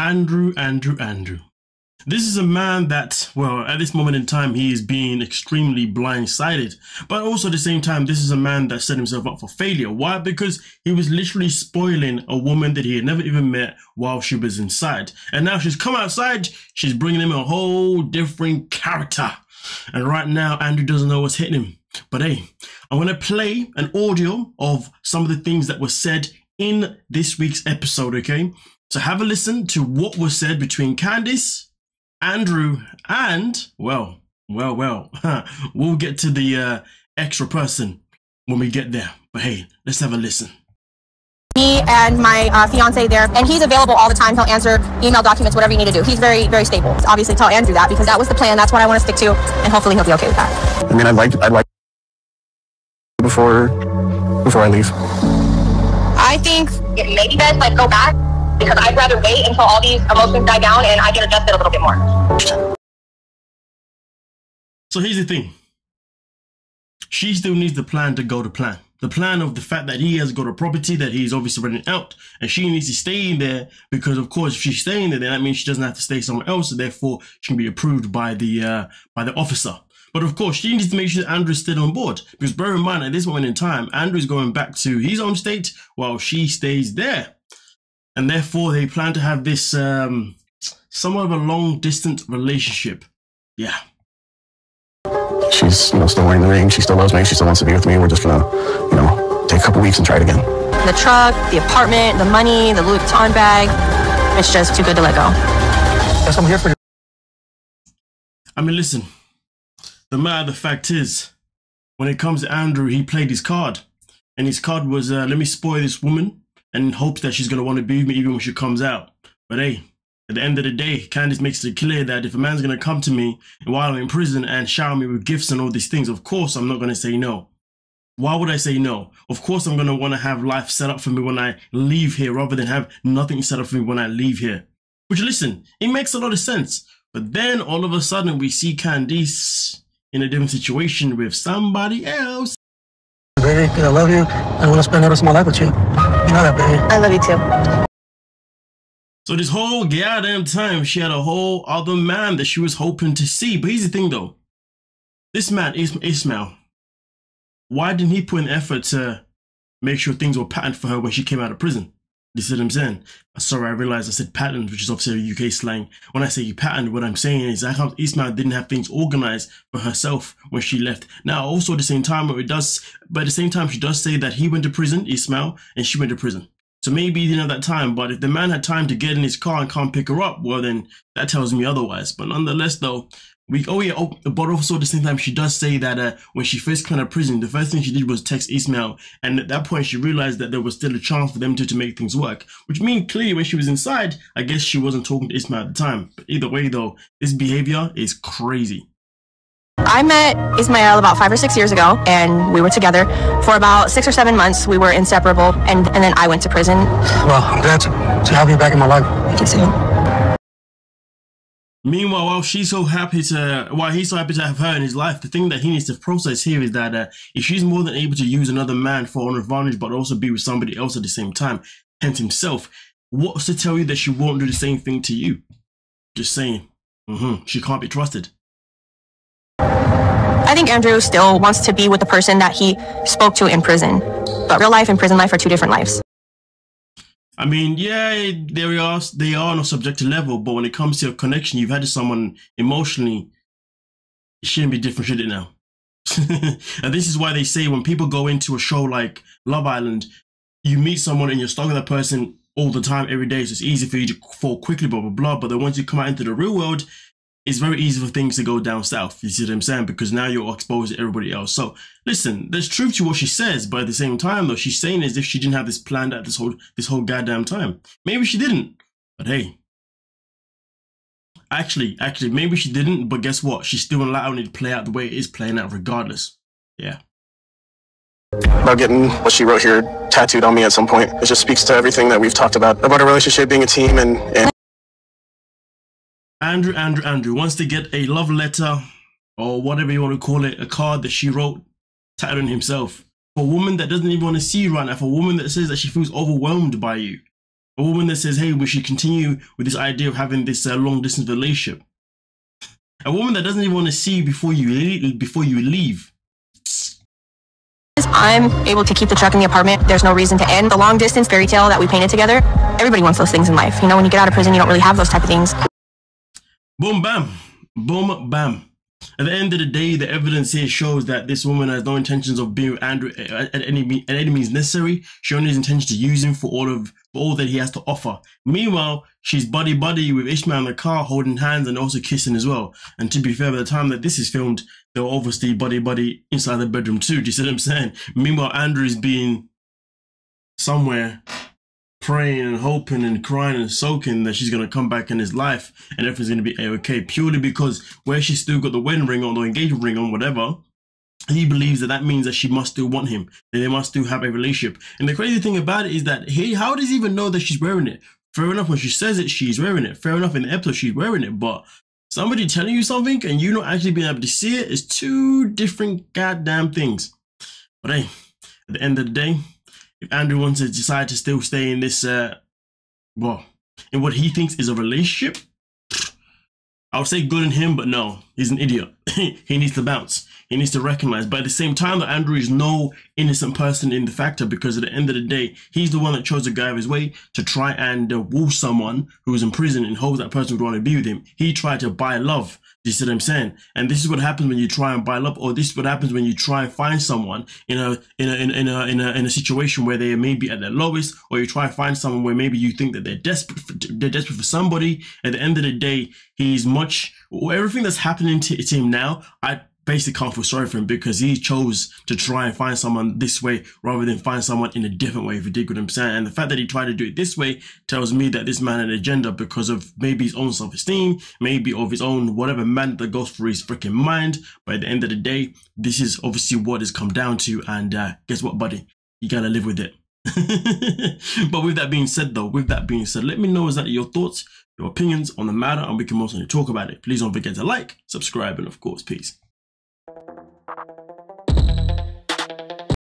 Andrew. This is a man that, well, at this moment in time, he is being extremely blindsided. But also at the same time, this is a man that set himself up for failure. Why? Because he was literally spoiling a woman that he had never even met while she was inside. And now she's come outside, she's bringing him a whole different character. And right now, Andrew doesn't know what's hitting him. But hey, I'm going to play an audio of some of the things that were said in this week's episode, okay? So have a listen to what was said between Candice, Andrew, and, well, we'll get to the extra person when we get there. But hey, let's have a listen. Me and my fiance there, and he's available all the time. He'll answer email, documents, whatever you need to do. He's very, very stable. Obviously, tell Andrew that because that was the plan. That's what I want to stick to, and hopefully he'll be okay with that. I mean, I'd like before I leave. I think it may be best like go back because I'd rather wait until all these emotions die down and I get adjusted a little bit more. So here's the thing. She still needs the plan to go to plan. The plan of the fact that he has got a property that he's obviously renting out, and she needs to stay in there because, of course, if she's staying there, then that means she doesn't have to stay somewhere else, so therefore she can be approved by the officer. But of course, she needs to make sure that Andrew's still on board, because bear in mind, at this moment in time, Andrew's going back to his own state while she stays there, and therefore they plan to have this somewhat of a long-distance relationship. Yeah. She's, still wearing the ring. She still loves me. She still wants to be with me. We're just gonna, take a couple weeks and try it again. The truck, the apartment, the money, the Louis Vuitton bag, it's just too good to let go. Yes, I'm here for you. I mean, listen. The matter of the fact is, when it comes to Andrew, he played his card. And his card was, let me spoil this woman and in hopes that she's going to want to be with me even when she comes out. But hey, at the end of the day, Candice makes it clear that if a man's going to come to me while I'm in prison and shower me with gifts and all these things, of course I'm not going to say no. Why would I say no? Of course I'm going to want to have life set up for me when I leave here rather than have nothing set up for me when I leave here. Which, listen, it makes a lot of sense. But then all of a sudden we see Candice in a different situation with somebody else. Baby, because I love you. I want to spend the rest of my life with you. You know that, baby. I love you too. So this whole goddamn time, she had a whole other man that she was hoping to see. But here's the thing, though. This man, Ismail, why didn't he put in effort to make sure things were patterned for her when she came out of prison? You see what I'm saying? Sorry, I realized I said patterned, which is obviously a UK slang. When I say patterned, what I'm saying is that Ismail didn't have things organized for herself when she left. Now, also at the same time, she does say that he went to prison, Ismail, and she went to prison. So maybe he didn't have that time, but if the man had time to get in his car and come pick her up, well, then that tells me otherwise. But nonetheless, though, but also at the same time, she does say that when she first came out of prison, the first thing she did was text Ismail. And at that point, she realized that there was still a chance for them to make things work. Which means clearly when she was inside, I guess she wasn't talking to Ismail at the time. But either way, though, this behavior is crazy. I met Ismail about 5 or 6 years ago, and we were together for about 6 or 7 months. We were inseparable, and then I went to prison. Well, I'm glad to have you back in my life. Thank you too. Meanwhile, while he's so happy to have her in his life, the thing that he needs to process here is that if she's more than able to use another man for an advantage, but also be with somebody else at the same time, hence himself, what's to tell you that she won't do the same thing to you? Just saying. She can't be trusted. I think Andrew still wants to be with the person that he spoke to in prison, but real life and prison life are two different lives. I mean, yeah, they are on a subjective level, but when it comes to a connection you've had to someone emotionally, it shouldn't be different, should it now? And this is why they say when people go into a show like Love Island, you meet someone and you're stuck with that person all the time, every day, so it's easy for you to fall quickly, blah, blah, blah. But then once you come out into the real world, it's very easy for things to go down south. You see what I'm saying? Because now you're exposed to everybody else. So listen, there's truth to what she says, but at the same time, though, she's saying as if she didn't have this planned out this whole goddamn time. Maybe she didn't, but hey, actually, maybe she didn't. But guess what? She's still allowing it to play out the way it is playing out, regardless. Yeah. About getting what she wrote here tattooed on me at some point. It just speaks to everything that we've talked about our relationship being a team and Andrew wants to get a love letter or whatever you want to call it, a card that she wrote tattooed on himself. For a woman that doesn't even want to see you right now, for a woman that says that she feels overwhelmed by you. A woman that says, hey, we should continue with this idea of having this long distance relationship. A woman that doesn't even want to see you before you leave. I'm able to keep the truck in the apartment. There's no reason to end the long distance fairy tale that we painted together. Everybody wants those things in life. You know, when you get out of prison, you don't really have those type of things. Boom, bam. Boom, bam. At the end of the day, the evidence here shows that this woman has no intentions of being with Andrew at any means necessary. She only has intentions to use him for all that he has to offer. Meanwhile, she's buddy with Ishmael in the car, holding hands and also kissing as well. And to be fair, by the time that this is filmed, they were obviously buddy inside the bedroom too. Do you see what I'm saying? Meanwhile, Andrew is being somewhere praying and hoping and crying and soaking that she's going to come back in his life and everything's going to be a-okay, purely because where she's still got the wedding ring on, the engagement ring on, whatever, he believes that means that she must still want him, that they must still have a relationship. And the crazy thing about it is that how does he even know that she's wearing it? Fair enough, when she says it, she's wearing it. Fair enough, in the episode, she's wearing it. But somebody telling you something and you not actually being able to see it is two different goddamn things. But hey, at the end of the day, if Andrew wants to decide to still stay in this, in what he thinks is a relationship, I would say good on him, but no, he's an idiot. He needs to bounce. He needs to recognize. But at the same time, that Andrew is no innocent person in the factor, because at the end of the day, he's the one that chose to go out of his way to try and woo someone who was in prison and hopes that person would want to be with him. He tried to buy love. Do you see what I'm saying? And this is what happens when you try and buy love, or this is what happens when you try and find someone in a situation where they may be at their lowest, or you try and find someone where maybe you think that they're desperate for somebody. At the end of the day, everything that's happening to him now, I basically can't feel sorry for him, because he chose to try and find someone this way rather than find someone in a different way, if you dig what I'm saying. And the fact that he tried to do it this way tells me that this man had an agenda because of maybe his own self-esteem, maybe of his own whatever man that goes through his freaking mind. But at the end of the day, this is obviously what it's come down to. And guess what, buddy? You gotta live with it. But with that being said, let me know exactly your thoughts, your opinions on the matter, and we can most talk about it. Please don't forget to like, subscribe, and of course, peace.